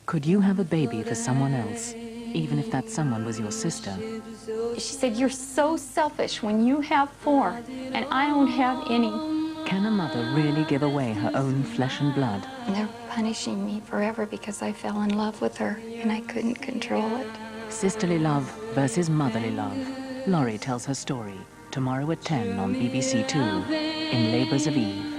Could you have a baby for someone else, even if that someone was your sister? She said, "You're so selfish when you have 4 and I don't have any." Can a mother really give away her own flesh and blood? They're punishing me forever because I fell in love with her and I couldn't control it. Sisterly love versus motherly love. Laurie tells her story tomorrow at 10 on BBC Two in Labours of Eve.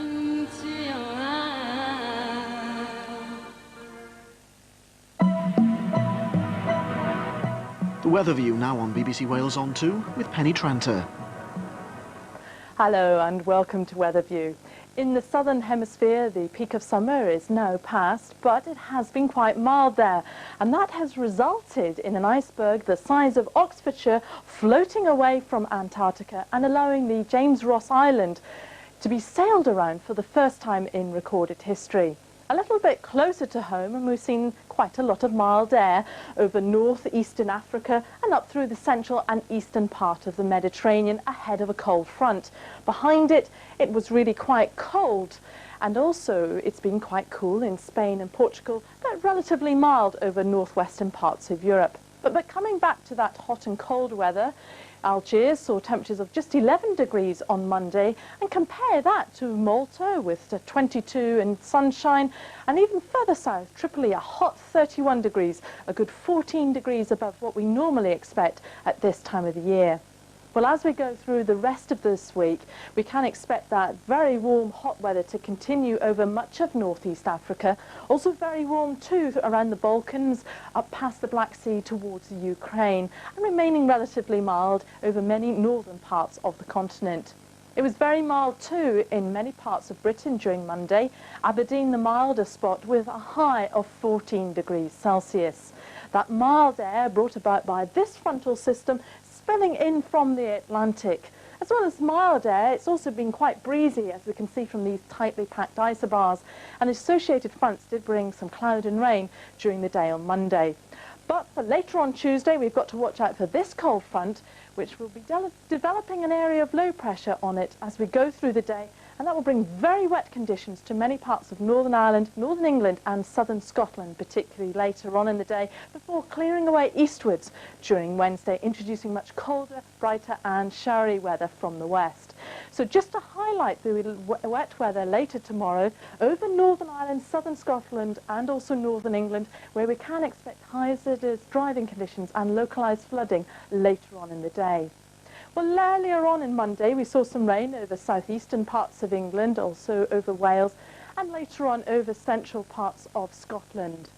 The Weather View now on BBC Wales On 2 with Penny Tranter. Hello and welcome to Weather View. In the southern hemisphere, the peak of summer is now past, but it has been quite mild there, and that has resulted in an iceberg the size of Oxfordshire floating away from Antarctica and allowing the James Ross Island to be sailed around for the first time in recorded history. A little bit closer to home, and we've seen quite a lot of mild air over northeastern Africa and up through the central and eastern part of the Mediterranean ahead of a cold front. Behind it, it was really quite cold, and also it's been quite cool in Spain and Portugal, but relatively mild over northwestern parts of Europe. But coming back to that hot and cold weather, Algiers saw temperatures of just 11 degrees on Monday, and compare that to Malta with 22 and sunshine, and even further south, Tripoli, a hot 31 degrees, a good 14 degrees above what we normally expect at this time of the year. Well, as we go through the rest of this week, we can expect that very warm, hot weather to continue over much of northeast Africa. Also very warm too around the Balkans, up past the Black Sea towards the Ukraine, and remaining relatively mild over many northern parts of the continent. It was very mild too in many parts of Britain during Monday. Aberdeen, the milder spot, with a high of 14 degrees Celsius. That mild air brought about by this frontal system spilling in from the Atlantic. As well as mild air, it's also been quite breezy, as we can see from these tightly packed isobars, and associated fronts did bring some cloud and rain during the day on Monday. But for later on Tuesday, we've got to watch out for this cold front, which will be developing an area of low pressure on it as we go through the day, and that will bring very wet conditions to many parts of Northern Ireland, Northern England and southern Scotland, particularly later on in the day, before clearing away eastwards during Wednesday, introducing much colder, brighter and showery weather from the west. So just to highlight the wet weather later tomorrow over Northern Ireland, southern Scotland and also Northern England, where we can expect hazardous driving conditions and localised flooding later on in the day. Well, earlier on in Monday, we saw some rain over southeastern parts of England, also over Wales, and later on over central parts of Scotland.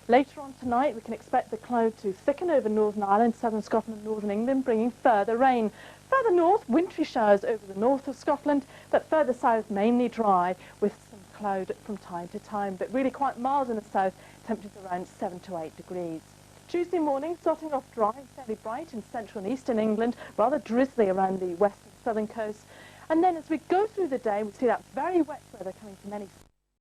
Later on tonight, we can expect the cloud to thicken over Northern Ireland, southern Scotland, northern England, bringing further rain. Further north, wintry showers over the north of Scotland, but further south, mainly dry, with some cloud from time to time, but really quite mild in the south, temperatures around 7 to 8 degrees. Tuesday morning, starting off dry and fairly bright in central and eastern England, rather drizzly around the west and southern coast. And then as we go through the day, we see that very wet weather coming to many